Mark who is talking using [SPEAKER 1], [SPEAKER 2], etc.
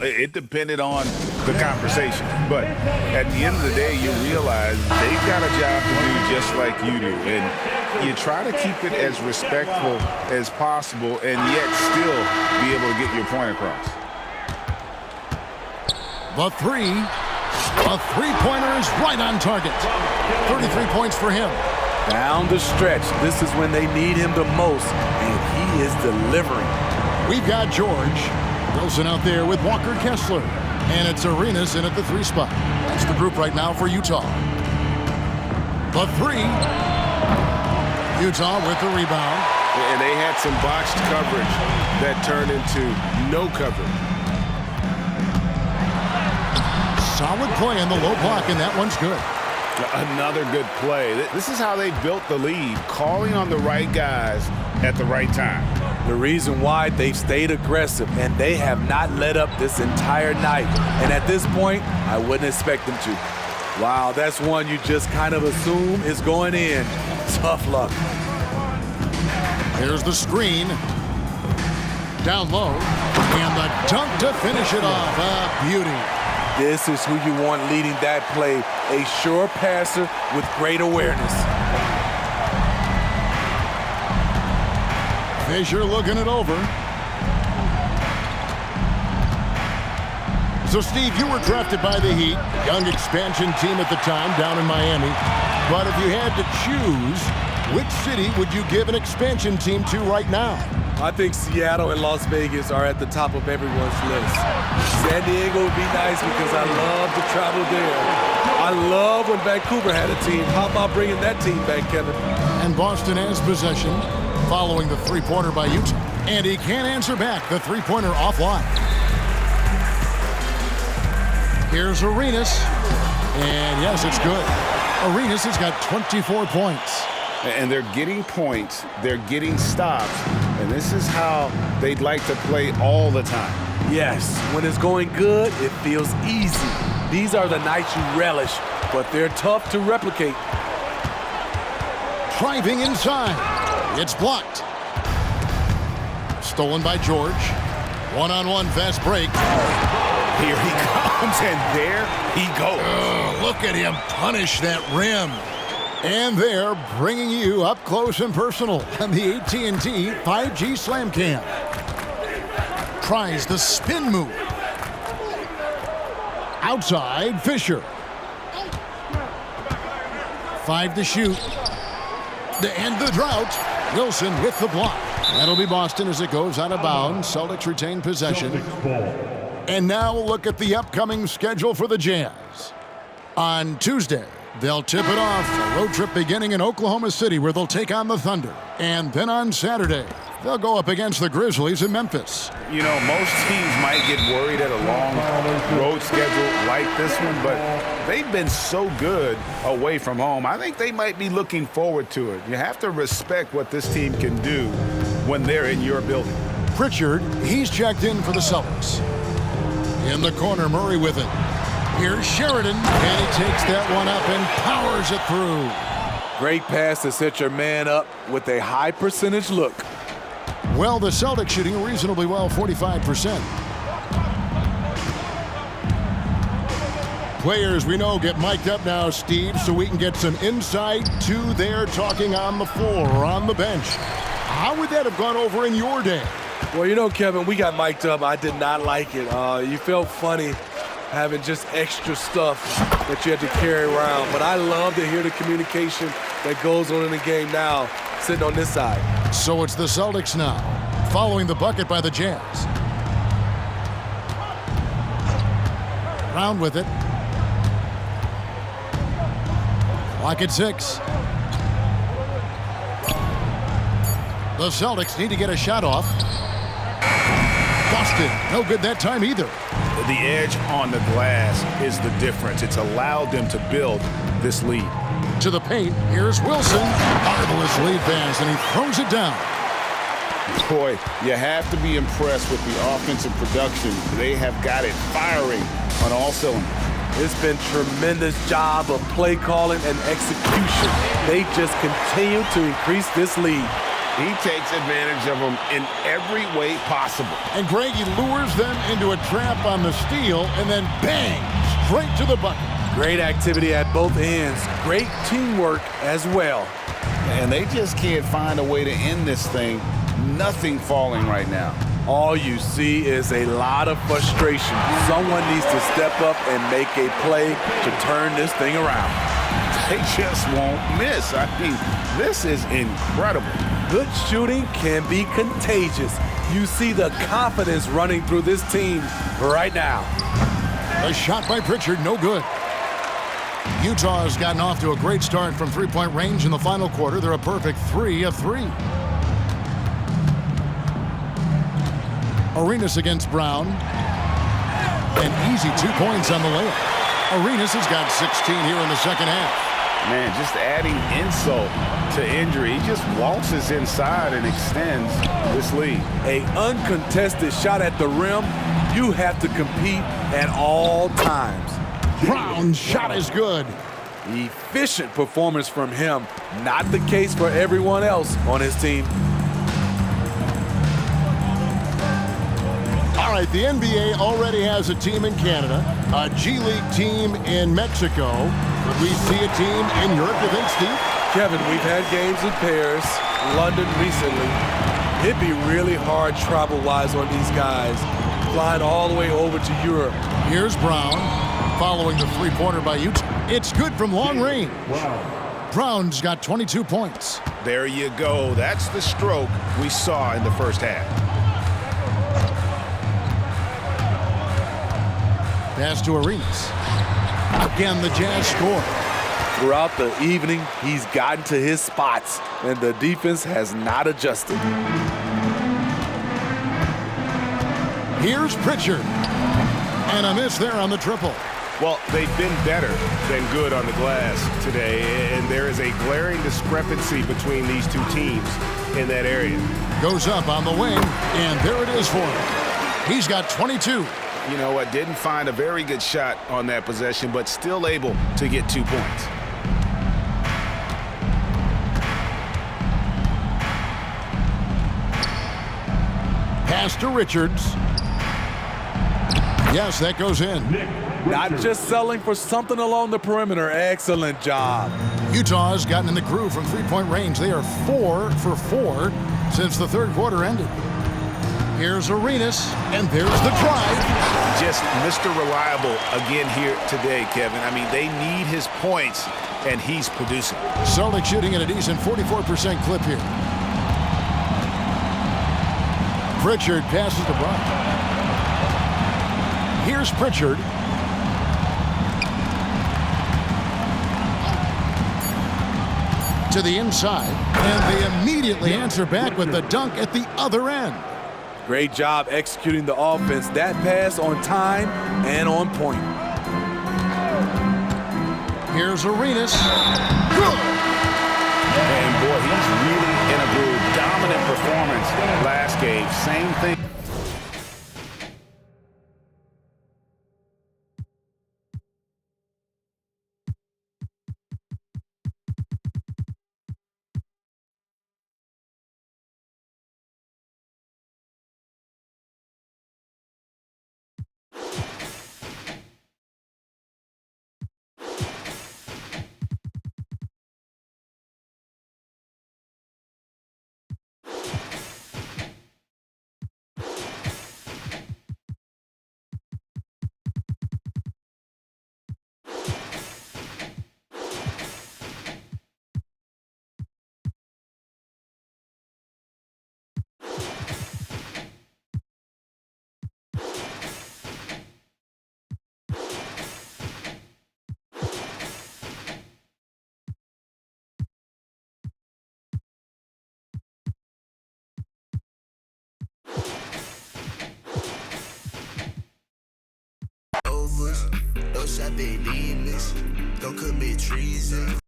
[SPEAKER 1] It depended on the conversation. But at the end of the day, you realize they've got a job to do just like you do. And you try to keep it as respectful as possible and yet still be able to get your point across.
[SPEAKER 2] The three-pointer is right on target. 33 points for him.
[SPEAKER 3] Down the stretch. This is when they need him the most, and he is delivering.
[SPEAKER 2] We've got George. Wilson out there with Walker Kessler. And it's Arenas in at the 3 spot. That's the group right now for Utah. The 3. Utah with the rebound.
[SPEAKER 4] And they had some botched coverage that turned into no coverage.
[SPEAKER 2] Solid play in the low block, and that one's good.
[SPEAKER 1] Another good play. This is how they built the lead, calling on the right guys at the right time.
[SPEAKER 3] The reason why they've stayed aggressive, and they have not let up this entire night. And at this point, I wouldn't expect them to. Wow, that's one you just kind of assume is going in. Tough luck.
[SPEAKER 2] Here's the screen. Down low. And the dunk to finish it off. A beauty.
[SPEAKER 3] This is who you want leading that play. A sure passer with great awareness.
[SPEAKER 2] Fisher looking it over. So, Steve, you were drafted by the Heat, young expansion team at the time down in Miami. But if you had to choose, which city would you give an expansion team to right now?
[SPEAKER 3] I think Seattle and Las Vegas are at the top of everyone's list. San Diego would be nice because I love to travel there. I love when Vancouver had a team. How about bringing that team back, Kevin?
[SPEAKER 2] And Boston has possession following the three-pointer by Utah. And he can't answer back. The three-pointer offline. Here's Arenas. And yes, it's good. Arenas has got 24 points.
[SPEAKER 1] And they're getting points, they're getting stops, and this is how they'd like to play all the time.
[SPEAKER 3] Yes, when it's going good, it feels easy. These are the nights you relish, but they're tough to replicate.
[SPEAKER 2] Driving inside. It's blocked. Stolen by George. One-on-one fast break.
[SPEAKER 1] Here he comes, and there he goes.
[SPEAKER 2] Look at him punish that rim. And they're bringing you up close and personal on the AT&T 5G Slam Cam. Tries the spin move. Outside, Fisher. 5 to shoot. To end the drought, Wilson with the block. That'll be Boston as it goes out of bounds. Celtics retain possession. And now we'll look at the upcoming schedule for the Jazz. On Tuesday, they'll tip it off, a road trip beginning in Oklahoma City where they'll take on the Thunder. And then on Saturday, they'll go up against the Grizzlies in Memphis.
[SPEAKER 1] You know, most teams might get worried at a long road schedule like this one, but they've been so good away from home. I think they might be looking forward to it. You have to respect what this team can do when they're in your building.
[SPEAKER 2] Pritchard, he's checked in for the Celtics. In the corner, Murray with it. Here's Sheridan, and he takes that one up and powers it through.
[SPEAKER 3] Great pass to set your man up with a high percentage look.
[SPEAKER 2] Well, the Celtics shooting reasonably well, 45%. Players we know get mic'd up now, Steve, so we can get some insight to their talking on the floor or on the bench. How would that have gone over in your day?
[SPEAKER 3] Well, you know, Kevin, we got mic'd up. I did not like it. You felt funny having just extra stuff that you had to carry around. But I love to hear the communication that goes on in the game now, sitting on this side.
[SPEAKER 2] So it's the Celtics now, following the bucket by the Jazz. Round with it. Clock at 6. The Celtics need to get a shot off. Boston, no good that time either.
[SPEAKER 1] The edge on the glass is the difference. It's allowed them to build this lead.
[SPEAKER 2] To the paint, here's Wilson. Marvelous lead pass, and he throws it down.
[SPEAKER 1] Boy, you have to be impressed with the offensive production. They have got it firing on all cylinders.
[SPEAKER 3] It's been tremendous job of play calling and execution. They just continue to increase this lead.
[SPEAKER 1] He takes advantage of them in every way possible.
[SPEAKER 2] And Greg, he lures them into a trap on the steal and then bang, straight to the bucket.
[SPEAKER 3] Great activity at both ends. Great teamwork as well.
[SPEAKER 1] And they just can't find a way to end this thing. Nothing falling right now.
[SPEAKER 3] All you see is a lot of frustration. Someone needs to step up and make a play to turn this thing around.
[SPEAKER 1] They just won't miss. I mean, this is incredible.
[SPEAKER 3] Good shooting can be contagious. You see the confidence running through this team right now.
[SPEAKER 2] A shot by Pritchard, no good. Utah has gotten off to a great start from three-point range in the final quarter. They're a perfect 3 of 3. Arenas against Brown. An easy 2 points on the layup. Arenas has got 16 here in the second half.
[SPEAKER 1] Man, just adding insult to injury. He just waltzes inside and extends this lead.
[SPEAKER 3] An uncontested shot at the rim. You have to compete at all times.
[SPEAKER 2] Brown's shot is good.
[SPEAKER 3] Efficient performance from him. Not the case for everyone else on his team.
[SPEAKER 2] All right, the NBA already has a team in Canada, a G League team in Mexico. Could we see a team in Europe, you think, Steve?
[SPEAKER 3] Kevin, we've had games in Paris, London recently. It'd be really hard travel-wise on these guys, flying all the way over to Europe.
[SPEAKER 2] Here's Brown, following the three-pointer by Utah. It's good from long range. Brown's got 22 points.
[SPEAKER 1] There you go. That's the stroke we saw in the first half.
[SPEAKER 2] Pass to Arenas. Again, the Jazz score.
[SPEAKER 3] Throughout the evening, he's gotten to his spots, and the defense has not adjusted.
[SPEAKER 2] Here's Pritchard. And a miss there on the triple.
[SPEAKER 1] Well, they've been better than good on the glass today, and there is a glaring discrepancy between these two teams in that area.
[SPEAKER 2] Goes up on the wing, and there it is for him. He's got 22.
[SPEAKER 1] You know what? Didn't find a very good shot on that possession, but still able to get 2 points.
[SPEAKER 2] Pass to Richards. Yes, that goes in.
[SPEAKER 3] Not just selling for something along the perimeter. Excellent job.
[SPEAKER 2] Utah has gotten in the groove from three-point range. They are 4 for 4 since the third quarter ended. Here's Arenas, and there's the drive.
[SPEAKER 1] Just Mr. Reliable again here today, Kevin. I mean, they need his points, and he's producing.
[SPEAKER 2] Celtics shooting at a decent 44% clip here. Pritchard passes to Brown. Here's Pritchard. To the inside, and they immediately answer back with the dunk at the other end.
[SPEAKER 3] Great job executing the offense. That pass on time and on point.
[SPEAKER 2] Here's Arenas. Good.
[SPEAKER 1] And boy, he's really in a groove. Dominant performance last game. Same thing.
[SPEAKER 5] Don't shot they demons. Don't commit treason.